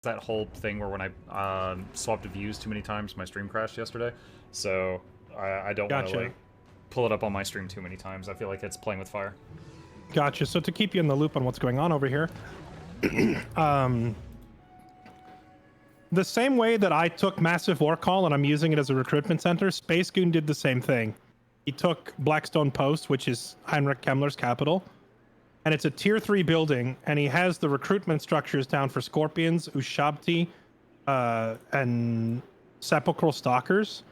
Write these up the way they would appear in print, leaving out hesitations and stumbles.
that whole thing where when I swapped views too many times, my stream crashed yesterday. So I don't want to like pull it up on my stream too many times. I feel like it's playing with fire. Gotcha. So to keep you in the loop on what's going on over here, the same way that I took Massive War Call and I'm using it as a recruitment center, Space Goon did the same thing. He took Blackstone Post, which is Heinrich Kemmler's capital, and it's a tier 3 building, and he has the recruitment structures down for Scorpions, Ushabti, and Sepulchral Stalkers.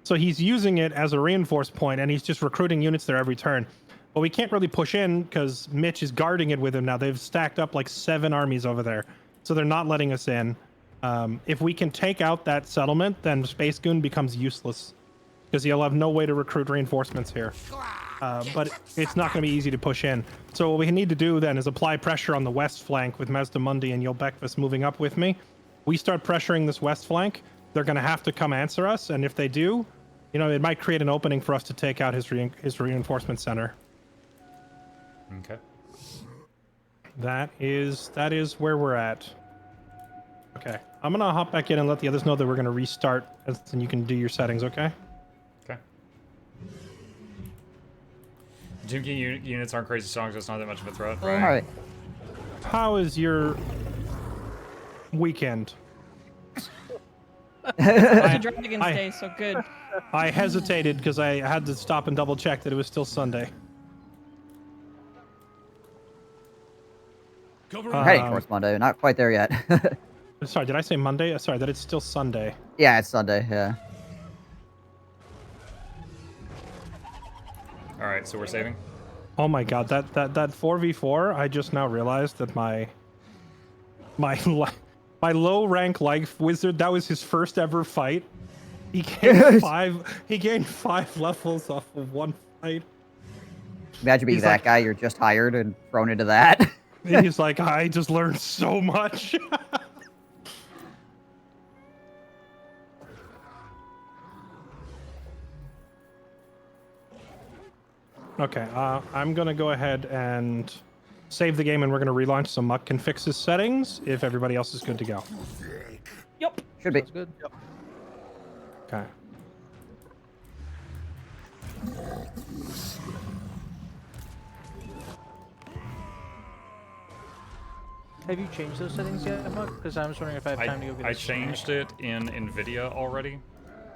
So he's using it as a reinforce point, and he's just recruiting units there every turn. But we can't really push in because Mitch is guarding it with him now. They've stacked up like 7 armies over there, so they're not letting us in. If we can take out that settlement, then Space Goon becomes useless because he'll have no way to recruit reinforcements here. But it's not going to be easy to push in. So what we need to do then is apply pressure on the west flank with Mazdamundi and Yolbekvis moving up with me. We start pressuring this west flank. They're going to have to come answer us, and if they do, you know, it might create an opening for us to take out his reinforcement center. Okay. That is where we're at. Okay, I'm gonna hop back in and let the others know that we're gonna restart, and then you can do your settings. Okay. Okay. Jimmy units aren't crazy strong, so it's not that much of a threat. Right? All right. How is your weekend? It's Dragon's Day, so good. I hesitated because I had to stop and double check that it was still Sunday. Heading towards Monday. Not quite there yet. Sorry, did I say Monday? Sorry, that it's still Sunday. Yeah, it's Sunday. Yeah. All right, so we're saving. Oh my god, that 4v4, I just now realized that my low rank life wizard, that was his first ever fight. He gained five levels off of one fight. Imagine being that guy, you're just hired and thrown into that. He's like, I just learned so much. Okay, I'm gonna go ahead and save the game, and we're gonna relaunch so Muck can fix his settings if everybody else is good to go. Yep. Should be. That's good. Yep. Okay. Have you changed those settings yet, Muck? Because I was wondering if I have time to go get I changed it in NVIDIA already.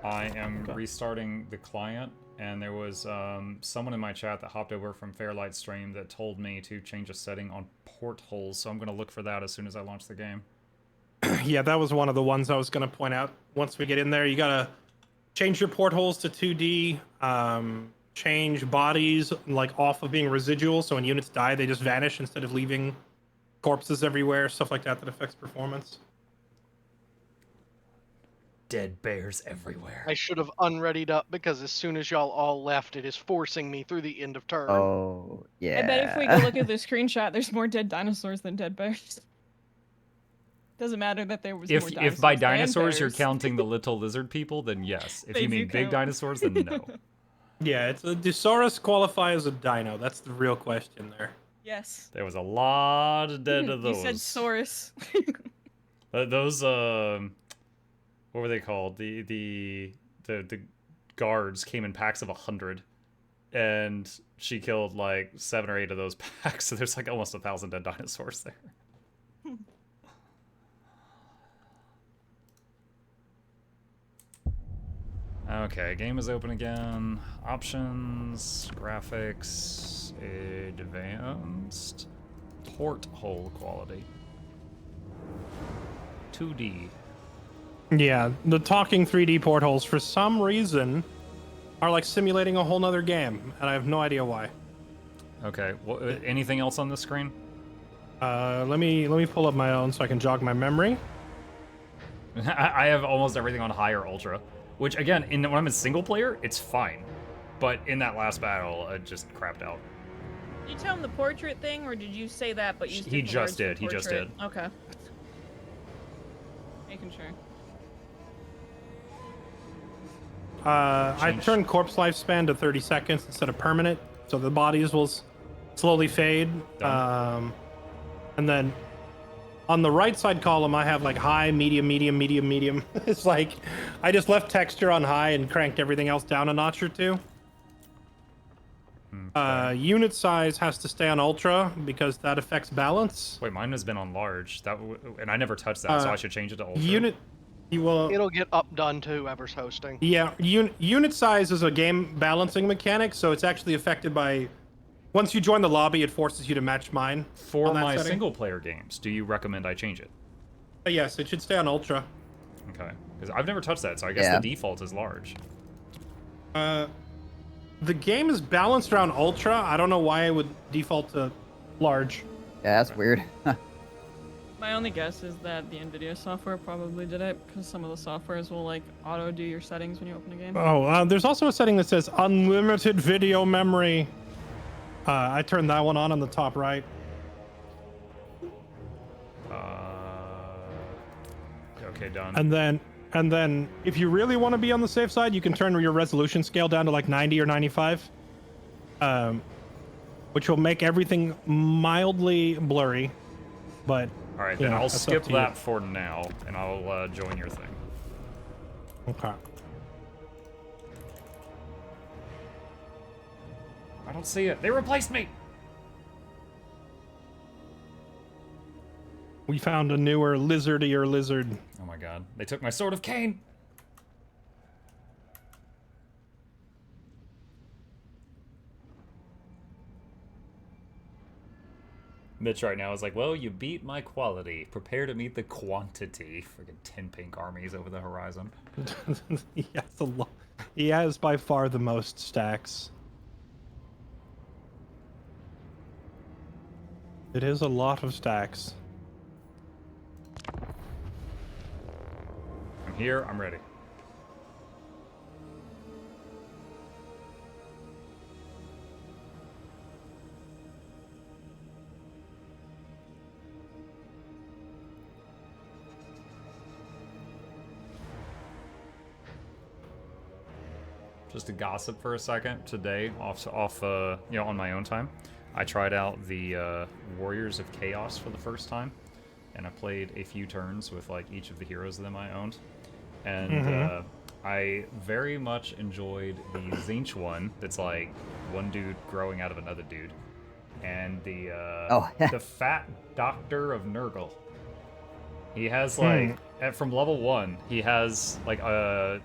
I am Okay. restarting the client, and there was someone in my chat that hopped over from Fairlight Stream that told me to change a setting on portholes, so I'm going to look for that as soon as I launch the game. Yeah, that was one of the ones I was gonna point out. Once we get in there, you gotta change your portholes to 2D, change bodies like off of being residual, so when units die, they just vanish instead of leaving corpses everywhere, stuff like that affects performance. Dead bears everywhere. I should have unreadied up because as soon as y'all all left, it is forcing me through the end of turn. Oh, yeah. I bet if we go look at the screenshot, there's more dead dinosaurs than dead bears. Doesn't matter that there was more dinosaurs. If by dinosaurs than you're bears. counting the little lizard people, then yes. If They you do mean big count. dinosaurs, then no. Yeah, it's a Dosaurus qualify as a dino? That's the real question there. Yes. There was a lot of dead of You those. said Saurus. Those what were they called? The guards came in packs of 100, and she killed like 7 or 8 of those packs. So there's like almost 1,000 dead dinosaurs there. Okay, game is open again. Options, graphics, advanced, porthole quality, 2D. Yeah, the talking 3D portholes for some reason are like simulating a whole nother game, and I have no idea why. Okay, well, anything else on the screen? Let me pull up my own so I can jog my memory. I have almost everything on high or ultra, which again, when I'm in single player, it's fine. But in that last battle, it just crapped out. Did you tell him the portrait thing, or did you say that but used He different just words for did. He just portrait? did. Okay. Making sure. I turned corpse lifespan to 30 seconds instead of permanent, so the bodies will slowly fade. Done. And then On the right side column, I have like high, medium, medium, medium, medium. It's like I just left texture on high and cranked everything else down a notch or two. Unit size has to stay on ultra because that affects balance. Wait, mine has been on large. And I never touched that, so I should change it to ultra. You will. It'll get updone to whoever's hosting. Yeah, unit size is a game balancing mechanic, so it's actually affected by. Once you join the lobby, it forces you to match mine. For my single-player games, do you recommend I change it? Yes, it should stay on ultra. Okay, because I've never touched that, so I guess the default is large. The game is balanced around ultra. I don't know why it would default to large. Yeah, that's weird. My only guess is that the NVIDIA software probably did it, because some of the softwares will like auto do your settings when you open a game. Oh, there's also a setting that says unlimited video memory. I turned that one on the top right. Okay, done. And then if you really want to be on the safe side, you can turn your resolution scale down to like 90 or 95, which will make everything mildly blurry. But all right, then I'll skip that for now, and I'll join your thing. Okay. I don't see it. They replaced me. We found a newer lizardier lizard. Oh my god. They took my Sword of Cain. Mitch right now is like, well, you beat my quality. Prepare to meet the quantity. Friggin' 10 pink armies over the horizon. He has a lot. He has by far the most stacks. It is a lot of stacks. I'm here. I'm ready. Just to gossip for a second, today, you know, on my own time, I tried out the Warriors of Chaos for the first time, and I played a few turns with like each of the heroes of them I owned, and I very much enjoyed the Zinch one. That's like one dude growing out of another dude, and the the Fat Doctor of Nurgle. He has like from level 1, he has like a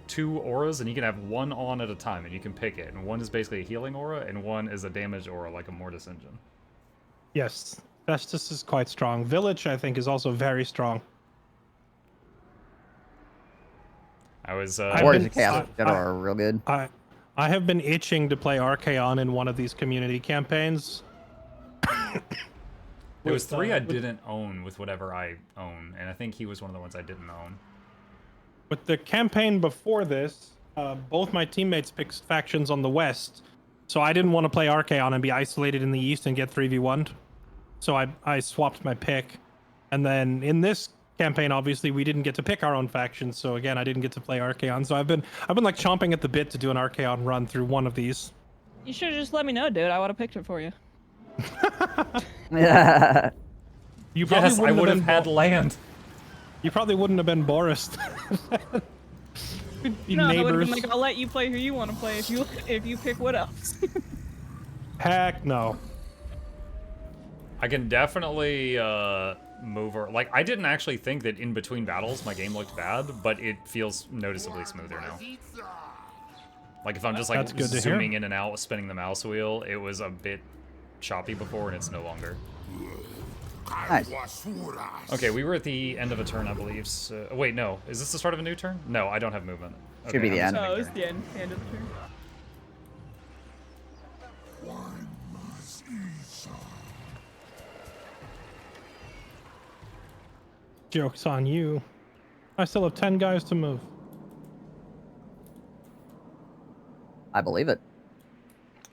2 auras, and you can have one on at a time, and you can pick it. And one is basically a healing aura, and one is a damage aura, like a Mortis engine. Yes, Festus is quite strong. Village, I think, is also very strong. I was. Warriors of Chaos in general are real good. I have been itching to play Archaon in one of these community campaigns. There was 3 I didn't own with whatever I own, and I think he was one of the ones I didn't own. With the campaign before this, both my teammates picked factions on the west, so I didn't want to play Archaon and be isolated in the east and get 3v1'd. So I swapped my pick, and then in this campaign, obviously we didn't get to pick our own factions, so again I didn't get to play Archaon. So I've been like chomping at the bit to do an Archaon run through one of these. You should have just let me know, dude. I would have picked it for you. You probably Yes, I would have had land. You probably wouldn't have been Boris. No, I would have been like, I'll let you play who you want to play if you pick what else. Heck no. I can definitely move her. Like, I didn't actually think that in between battles my game looked bad, but it feels noticeably smoother now. Like, if I'm just like zooming in and out, spinning the mouse wheel, it was a bit choppy before, and it's no longer. Nice. Okay, we were at the end of a turn, I believe. So, wait, no. Is this the start of a new turn? No, I don't have movement. Okay, Should be the end. No, it's the end of the turn. Joke's on you. I still have 10 guys to move. I believe it.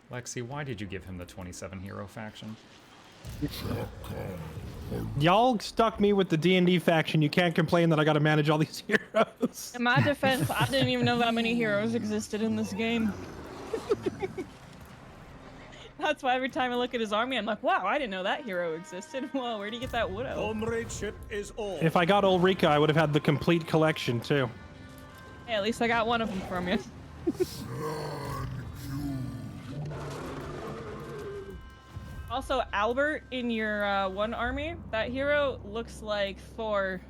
Lexi, why did you give him the 27 hero faction? Y'all stuck me with the D&D faction. You can't complain that I got to manage all these heroes. In my defense, I didn't even know that many heroes existed in this game. That's why every time I look at his army, I'm like, wow, I didn't know that hero existed. Whoa, where'd he get that widow? Comradeship is all. If I got Ulrika, I would have had the complete collection too. Hey, at least I got one of them from you. Also, Albert in your one army, that hero looks like Thor,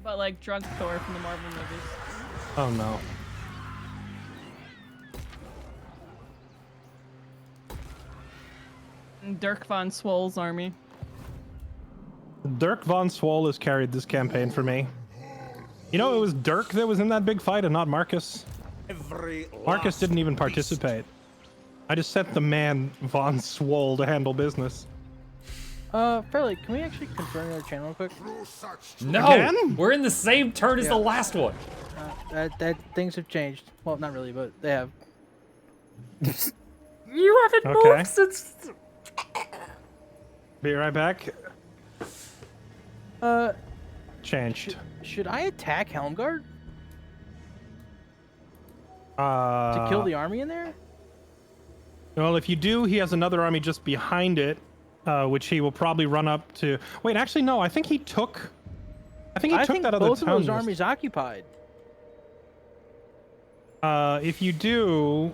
but like drunk Thor from the Marvel movies. Oh no. And Dirk von Swoll's army. Dirk von Swoll has carried this campaign for me. You know, it was Dirk that was in that big fight and not Marcus. Marcus didn't even participate. I just sent the man von Swoll to handle business. Fairly, can we actually confirm your channel real quick? No, Again? we're in the same turn as the last one. That things have changed. Well, not really, but they have. You haven't Okay. moved since. Be right back. Uh, Changed. should I attack Helmgard To to kill the army in there? Well, if you do, he has another army just behind it, which he will probably run up to. Wait, actually, no. I think he took. I think he took that other both of town. those armies occupied. If you do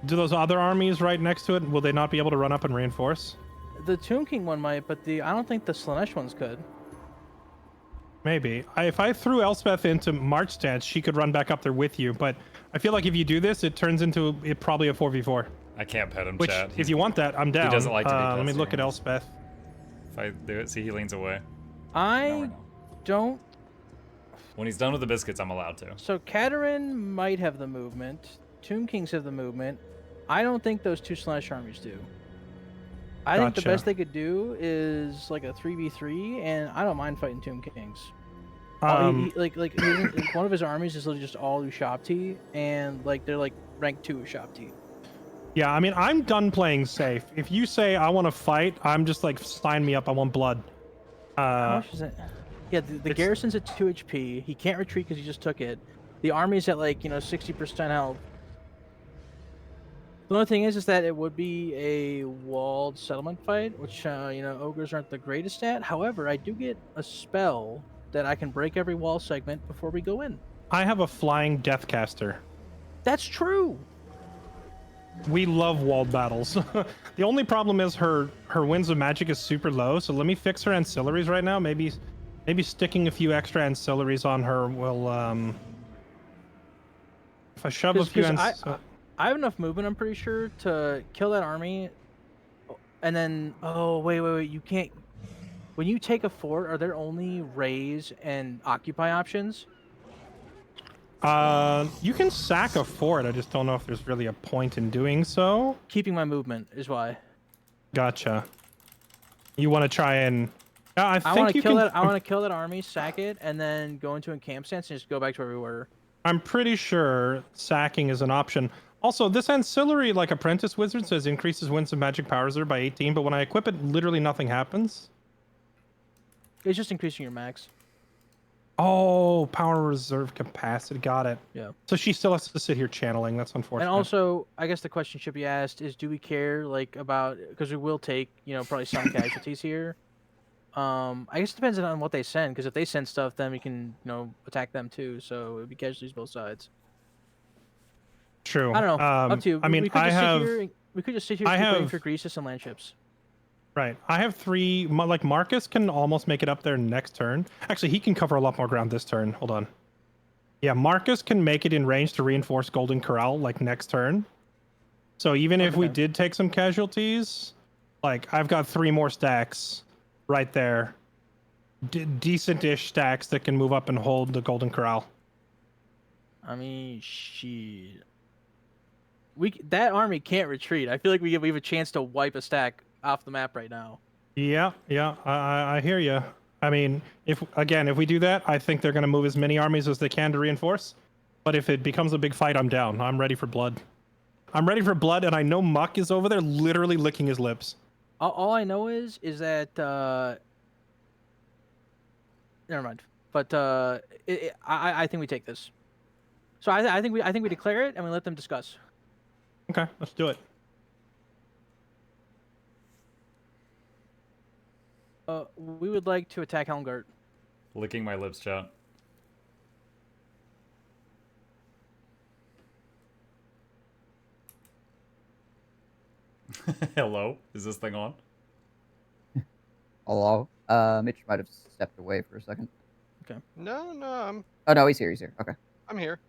those other armies right next to it, will they not be able to run up and reinforce? The Tomb King one might, but I don't think the Slanesh ones could. Maybe. If I threw Elspeth into March stance, she could run back up there with you. But I feel like if you do this, it turns into probably a 4v4. I can't pet him, Which, chat. if you want that, I'm down. doesn't like to be Let me pet, look so- at Elspeth. If I do it, see, he leans away. I don't. When he's done with the biscuits, I'm allowed to. So Katerin might have the movement. Tomb Kings have the movement. I don't think those two Slanesh armies do. I think the Gotcha. best they could do is like a 3v3, and I don't mind fighting Tomb Kings. Like one of his armies is literally just all Ushabti, and like they're like rank 2 Ushabti. Yeah, I mean, I'm done playing safe. If you say I want to fight, I'm just like, sign me up. I want blood. How much is it? Yeah, the garrison's at 2 HP. He can't retreat because he just took it. The army's at like 60% health. The only thing is that it would be a walled settlement fight, which ogres aren't the greatest at. However, I do get a spell that I can break every wall segment before we go in. I have a flying deathcaster. That's true. We love walled battles. The only problem is her winds of magic is super low, so let me fix her ancillaries right now. Maybe sticking a few extra ancillaries on her will if I shove a few I have enough movement, I'm pretty sure, to kill that army. And then wait, you can't. When you take a fort, are there only raise and occupy options? you can sack a fort. I just don't know if there's really a point in doing so. Keeping my movement is why. Gotcha. You want to try and I I want think to you kill can. that. I want to kill that army, sack it, and then go into a camp stance and just go back to where we were. I'm pretty sure sacking is an option. Also, this ancillary, like Apprentice Wizard, says increases winds of magic power reserve by 18, but when I equip it, literally nothing happens. It's just increasing your max. Oh, power reserve capacity. Got it. Yeah. So she still has to sit here channeling. That's unfortunate. And also, I guess the question should be asked is, do we care about, because we will take, probably some casualties here. I guess it depends on what they send, because if they send stuff, then we can, attack them too. So it would be casualties both sides. True. I don't know. Up to you. I mean, we could I just have. Sit here, we could just sit here I waiting have- for Greasus and land ships. Right. I have 3. Like Marcus can almost make it up there next turn. Actually, he can cover a lot more ground this turn. Hold on. Yeah, Marcus can make it in range to reinforce Golden Corral like next turn. So even if we Okay. did take some casualties, like I've got 3 more stacks right there. Decent-ish stacks that can move up and hold the Golden Corral. I mean, shit. That army can't retreat. I feel like we have a chance to wipe a stack off the map right now. Yeah, I hear you. I mean, if we do that, I think they're going to move as many armies as they can to reinforce. But if it becomes a big fight, I'm down. I'm ready for blood. I'm ready for blood, and I know Muck is over there literally licking his lips. All I know is that never mind. But I think we take this. So I think we declare it and we let them discuss. Okay, let's do it. We would like to attack Helmgart. Licking my lips, chat. Hello? Is this thing on? Hello? Mitch might have stepped away for a second. No, Oh, no, he's here. He's here. Okay. I'm here.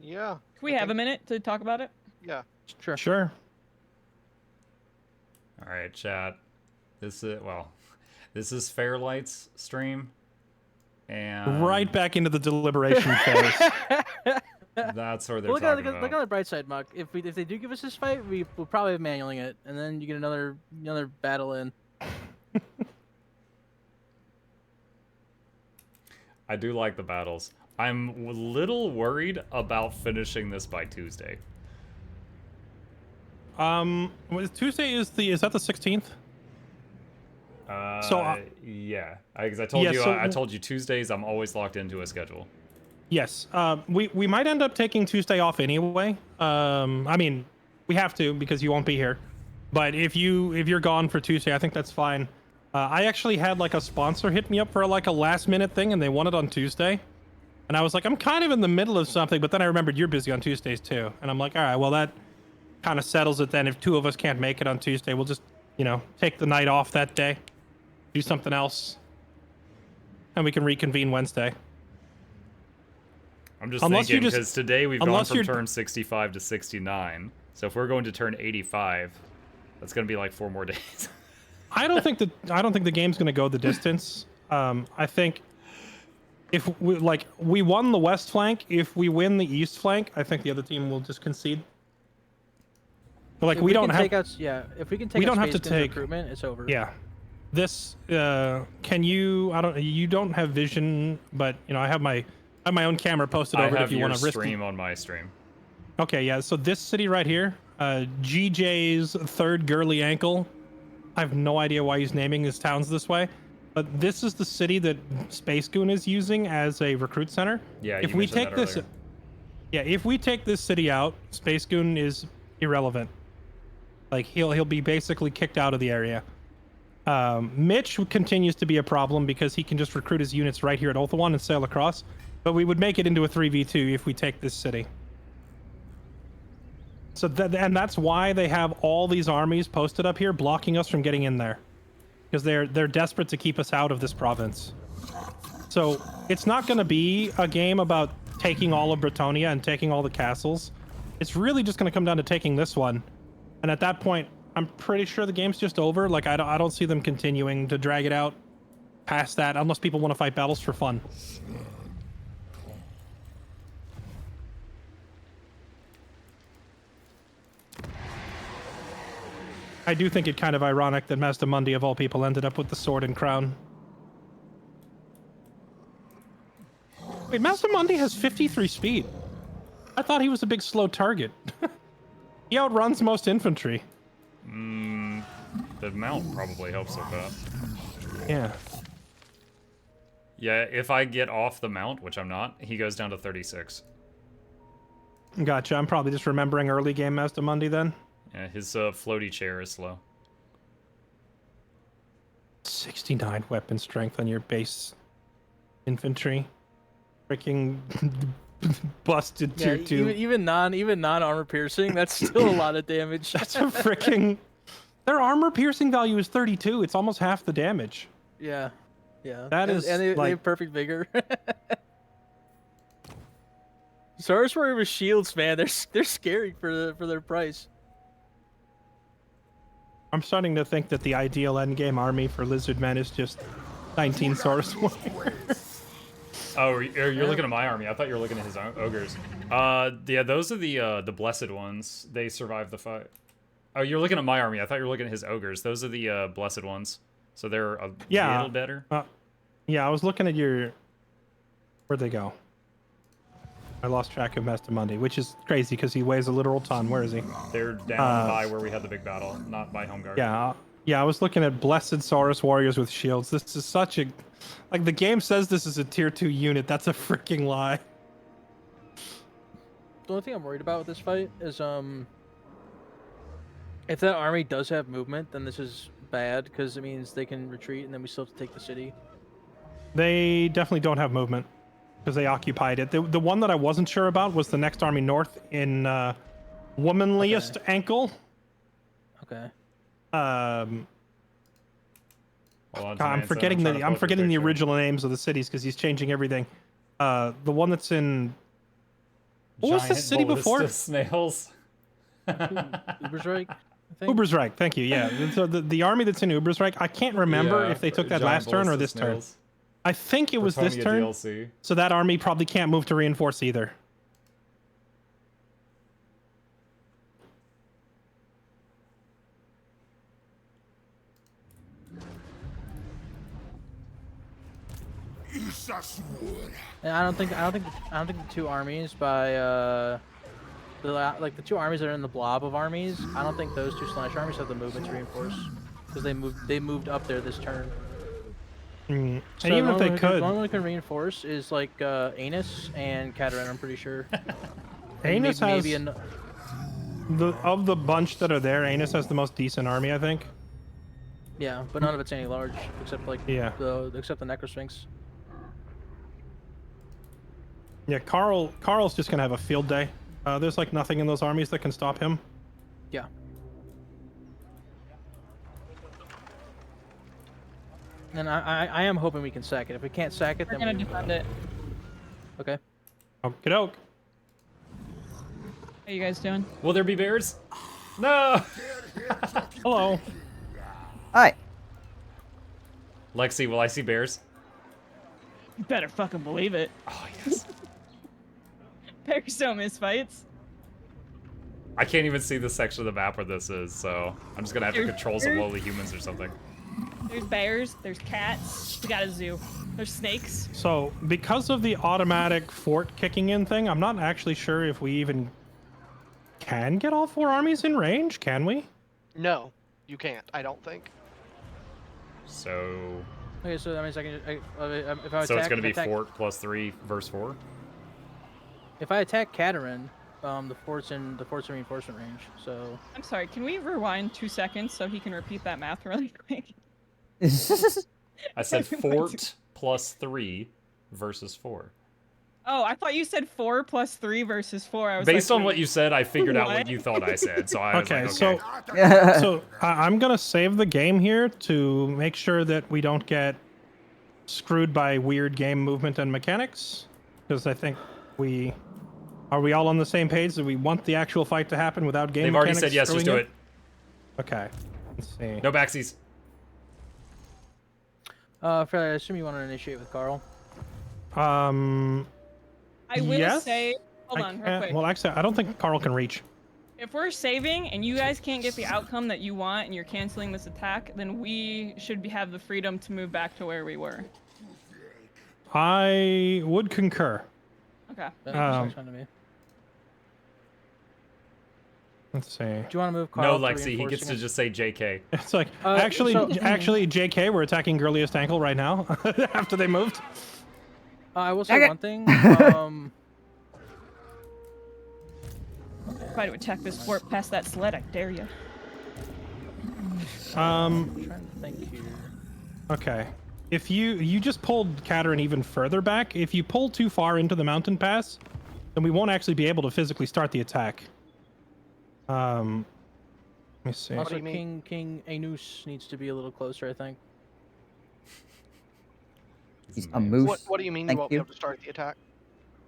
Yeah. Can we have a minute to talk about it? Yeah. Sure. Sure. All right, chat. This is Fairlight's stream, and Right back into the deliberation phase. that's where they're Look talking on about. the bright side, Muck. If they do give us this fight, we'll probably have manualing it, and then you get another battle in. I do like the battles. I'm a little worried about finishing this by Tuesday. Tuesday is that the 16th? Yeah, because I told Yeah, you so- I told you Tuesdays I'm always locked into a schedule. Yes. We might end up taking Tuesday off anyway. I mean, we have to because you won't be here. But if you're gone for Tuesday, I think that's fine. I actually had like a sponsor hit me up for like a last minute thing, and they want it on Tuesday. And I was like, I'm kind of in the middle of something, but then I remembered you're busy on Tuesdays too. And I'm like, all right, well that kind of settles it then. If two of us can't make it on Tuesday, we'll just, take the night off that day, do something else, and we can reconvene Wednesday. I'm just Unless you thinking just- because today we've gone unless from you're- turn 65 to 69. So if we're going to turn 85, that's going to be like 4 more days. I don't think the game's going to go the distance. I think if we won the west flank, if we win the east flank, I think the other team will just concede. But like If we don't can have take out, yeah. If we can take we out don't have to Space Gun's take- recruitment, it's over. yeah. This can you you don't have vision, but I have my own camera posted I over it have if you your want to risk. stream on my stream. Okay, yeah. So this city right here, GJ's third girly ankle. I have no idea why he's naming his towns this way, but this is the city that Space Goon is using as a recruit center. Yeah, if you we mentioned take that this, earlier. yeah, if we take this city out, Space Goon is irrelevant. Like he'll be basically kicked out of the area. Mitch continues to be a problem because he can just recruit his units right here at Ulthuan and sail across. But we would make it into a 3v2 if we take this city. So and that's why they have all these armies posted up here blocking us from getting in there, because they're desperate to keep us out of this province. So it's not going to be a game about taking all of Bretonia and taking all the castles. It's really just going to come down to taking this one, and at that point, I'm pretty sure the game's just over. Like I don't see them continuing to drag it out past that unless people want to fight battles for fun. I do think it kind of ironic that Master Mundi, of all people, ended up with the sword and crown. Wait, Master Mundi has 53 speed. I thought he was a big slow target. He outruns most infantry. The mount probably helps with that. Yeah. Yeah, if I get off the mount, which I'm not, he goes down to 36. Gotcha. I'm probably just remembering early game Master Mundi then. Yeah, his floaty chair is slow. 69 weapon strength on your base infantry. Freaking busted Yeah, tier 2. even non armor piercing, that's still a lot of damage. That's a freaking... Their armor piercing value is 32. It's almost half the damage. Yeah. That and, is, and they like- have perfect vigor. Stars Warrior with shields, man, they're scary for their price. I'm starting to think that the ideal endgame army for Lizard Men is just 19 Saurus Warriors. Oh, you're looking at my army. I thought you were looking at his ogres. Yeah, those are the blessed ones. They survive the fight. Oh, you're looking at my army. I thought you were looking at his ogres. Those are the blessed ones. So they're a little better. Yeah, I was looking at your... Where'd they go? I lost track of Master Mundi, which is crazy because he weighs a literal ton. Where is he? They're down by where we had the big battle, not by Home Guard. Yeah, Yeah, I was looking at Blessed Saurus Warriors with shields. This is such a... Like, the game says this is a tier 2 unit. That's a freaking lie. The only thing I'm worried about with this fight is, if that army does have movement, then this is bad, because it means they can retreat, and then we still have to take the city. They definitely don't have movement, because they occupied it. The one that I wasn't sure about was the next army north in Womanliest Ankle. Okay. I'm Hold on, I'm Samantha, forgetting trying the to I'm pull up your forgetting the picture. original names of the cities because he's changing everything. The one that's in... What was the Giant city ballista before? snails. Ubersreich, I think. Ubersreich, thank you. Yeah, so the army that's in Ubersreich, I can't remember Yeah, if they took that giant last turn or ballista this turn. snails. I think it was this Bretonia turn. DLC. So that army probably can't move to reinforce either. And I don't think the two armies by the two armies that are in the blob of armies. I don't think those two slash armies have the movement to reinforce because they moved up there this turn. And So even if they the could, only one who can reinforce is like Anus and Katarin. I'm pretty sure. Anus has maybe of the bunch that are there. Anus has the most decent army, I think. yeah, but none of it's any large except like Yeah. except the Necrosphinx. Yeah, Carl's just gonna have a field day. There's like nothing in those armies that can stop him. Yeah. And I am hoping we can sack it. If we can't sack it, We're then gonna we defend it. Okay. Okie doke. How you guys doing? Will there be bears? No! Hello. Hi. Lexi, will I see bears? You better fucking believe it. Oh, yes. Bears don't miss fights. I can't even see the section of the map where this is, so I'm just gonna have to There's control some bears. lowly humans or something. There's bears, there's cats, we got a zoo. There's snakes. So because of the automatic fort kicking in thing, I'm not actually sure if we even can get all 4 armies in range. Can we? No, you can't. I don't think. So... Okay, so that means I can. If I So it's attack, gonna be attack, fort plus 3 versus 4? If I attack Katarin, the fort's in reinforcement range. So I'm sorry, can we rewind 2 seconds so he can repeat that math really quick? I said fort plus 3 versus 4. Oh, I thought you said 4 plus 3 versus 4. I was Based like, on what wait. you said, I figured out what What? you thought I said, so I was Okay, like, so okay. so I'm gonna save the game here to make sure that we don't get screwed by weird game movement and mechanics, because I think we all on the same page that we want the actual fight to happen without game They've already mechanics said yes, just do screwing it. Okay, let's see. No backsies. Fairly, I assume you want to initiate with Carl. I will yes? say, hold I on, real can't- quick. well, actually, I don't think Carl can reach. If we're saving and you guys can't get the outcome that you want and you're canceling this attack, then we should have the freedom to move back to where we were. I would concur. Okay. That makes sense to me. Let's see. Do you want to move No, Carl? to Lexi, he gets to reinforcing it? just say JK. It's like so- actually, JK, we're attacking Girliest Ankle right now after they moved. I will say Okay. one thing. Try to attack this fort past that sled, I dare you. I'm trying to think here. Okay. If you just pulled Katarin even further back, if you pull too far into the mountain pass, then we won't actually be able to physically start the attack. Let me see. Also, do you mean? King Anus needs to be a little closer, I think. He's a moose. What do you mean Thank you won't be you. able to start the attack?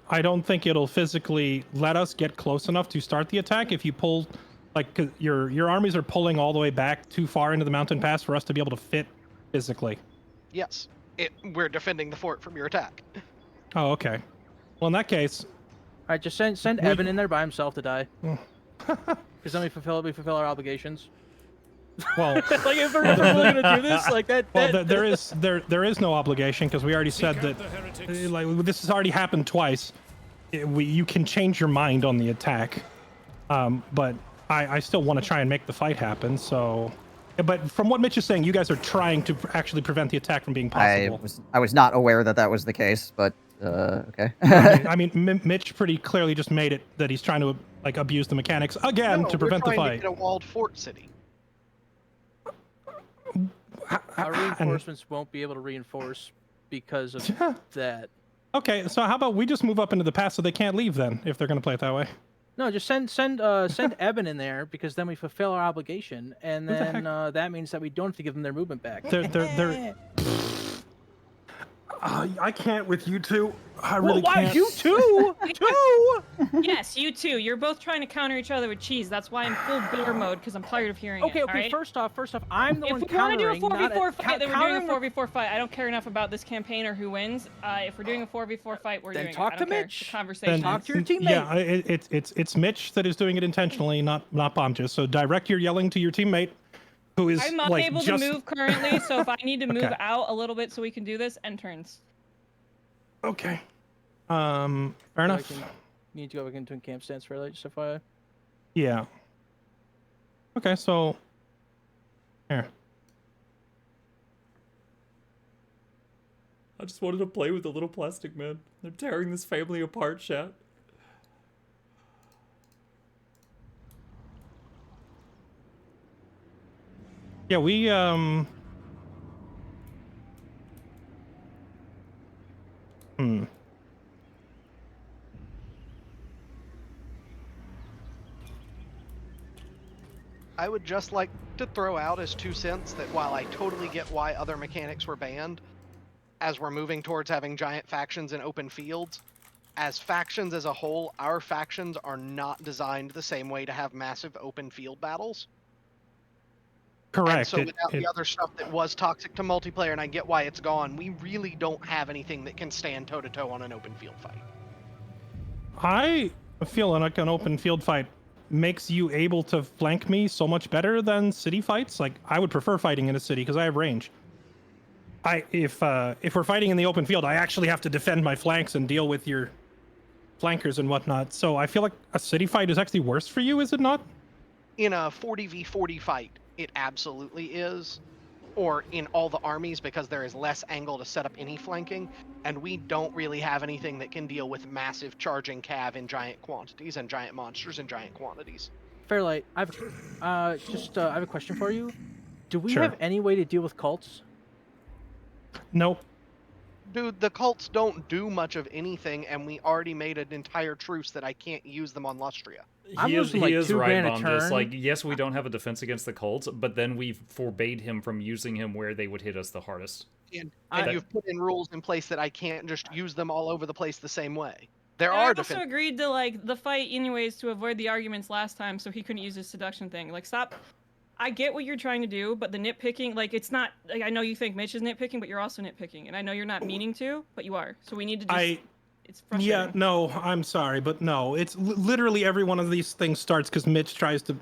I don't think it'll physically let us get close enough to start the attack if you pull, like, 'cause your armies are pulling all the way back too far into the mountain pass for us to be able to fit physically. Yes. We're defending the fort from your attack. Oh, okay. Well, in that case, All right, just send Evan in there by himself to die. Because then we fulfill our obligations. well, Like if we're really gonna do this, like that. well, there is no obligation because we already said that, like, this has already happened twice. You can change your mind on the attack, but I still want to try and make the fight happen. So But from what Mitch is saying, you guys are trying to actually prevent the attack from being possible. I was not aware that that was the case, but okay. I mean, Mitch pretty clearly just made it that he's trying to like abuse the mechanics again No, to prevent the we're trying fight. to get a walled fort city. Our reinforcements won't be able to reinforce because of that. Okay, so how about we just move up into the pass so they can't leave then, if they're going to play it that way? No, just send Eben in there, because then we fulfill our obligation, and What the then that means that we don't have to give them their movement back. They're I can't with you two. I really why can't. you two? Yes, you too. You're both trying to counter each other with cheese. That's why I'm full bear mode, because I'm tired of hearing Okay, it. okay. Alright? First off, I'm the If one we want to do a countering. 4v4 fight, then we're doing a countering- 4v4 fight. I don't care enough about this campaign or who wins. If we're doing a 4v4 fight, we're Then doing talk it. I to don't care. Mitch. The conversation. talk to your teammate. Yeah, it's Mitch that is doing it intentionally, not Bombja. So direct your yelling to your teammate, who is I'm like unable just to move currently, so if I need to move Okay. out a little bit so we can do this, end turns. okay. Fair enough. You need to go back into a camp stance for just FYI. Yeah. Okay, so here. I just wanted to play with the little plastic man. They're tearing this family apart, chat. Yeah, we I would just like to throw out as 2 cents that while I totally get why other mechanics were banned, as we're moving towards having giant factions in open fields, as factions as a whole, our factions are not designed the same way to have massive open field battles. correct. And so without the other stuff that was toxic to multiplayer, and I get why it's gone, we really don't have anything that can stand toe-to-toe on an open field fight. I feel like an open field fight makes you able to flank me so much better than city fights. Like, I would prefer fighting in a city because I have range. If we're fighting in the open field, I actually have to defend my flanks and deal with your flankers and whatnot. So I feel like a city fight is actually worse for you, is it not? In a 40v40 fight, it absolutely is. Or in all the armies, because there is less angle to set up any flanking, and we don't really have anything that can deal with massive charging cav in giant quantities and giant monsters in giant quantities. Fairlight, I have a question for you. Do we Sure. have any way to deal with cults? Nope. Dude, the cults don't do much of anything, and we already made an entire truce that I can't use them on Lustria. I'm He is, losing, he like, is 2 right, grand a Bomb. Just turn. like, yes, we don't have a defense against the cults, but then we forbade him from using him where they would hit us the hardest. And I- you've put in rules in place that I can't just use them all over the place the same way. There I are also defense. agreed to like the fight anyways to avoid the arguments last time, so he couldn't use his seduction thing. Like, stop. I get what you're trying to do, but the nitpicking, like, it's not. Like, I know you think Mitch is nitpicking, but you're also nitpicking, and I know you're not meaning to, but you are. So we need to just. It's frustrating. Yeah, no, I'm sorry, but no. It's literally every one of these things starts because Mitch tries to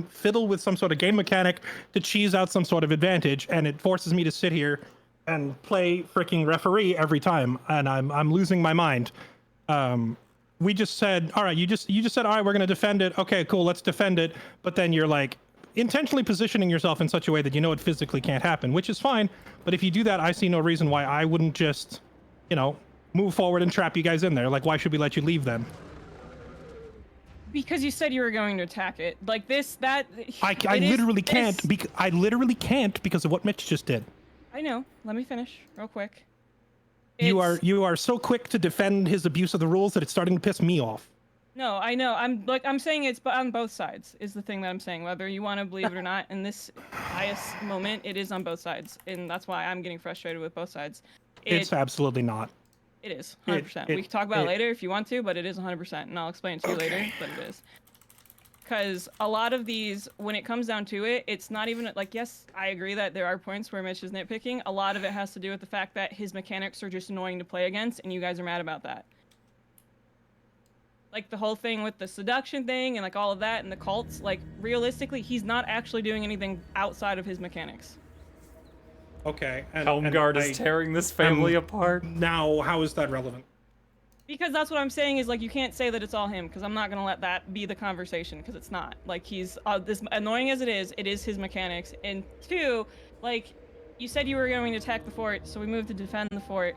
fiddle with some sort of game mechanic to cheese out some sort of advantage, and it forces me to sit here and play freaking referee every time, and I'm losing my mind. We just said, all right, you just said, all right, we're gonna defend it. Okay, cool, let's defend it. But then you're like intentionally positioning yourself in such a way that you know it physically can't happen, which is fine. But if you do that, I see no reason why I wouldn't just, move forward and trap you guys in there. Like, why should we let you leave then? Because you said you were going to attack it. Like this, that. I literally can't. I literally can't because of what Mitch just did. I know. Let me finish real quick. You It's- are so quick to defend his abuse of the rules that it's starting to piss me off. No, I know. I'm saying it's on both sides is the thing that I'm saying. Whether you want to believe it or not, in this bias moment, it is on both sides, and that's why I'm getting frustrated with both sides. It's absolutely not. It is 100%. We can talk about it later if you want to, but it is 100%, and I'll explain it to you later. But it is because a lot of these, when it comes down to it, it's not even like, yes, I agree that there are points where Mitch is nitpicking. A lot of it has to do with the fact that his mechanics are just annoying to play against, and you guys are mad about that. Like the whole thing with the seduction thing and like all of that and the cults, like realistically, he's not actually doing anything outside of his mechanics. Okay. Helmgard is tearing this family apart. Now, how is that relevant? Because that's what I'm saying is like you can't say that it's all him because I'm not gonna let that be the conversation because it's not. Like he's this annoying as it is his mechanics. And two, like you said you were going to attack the fort, so we moved to defend the fort.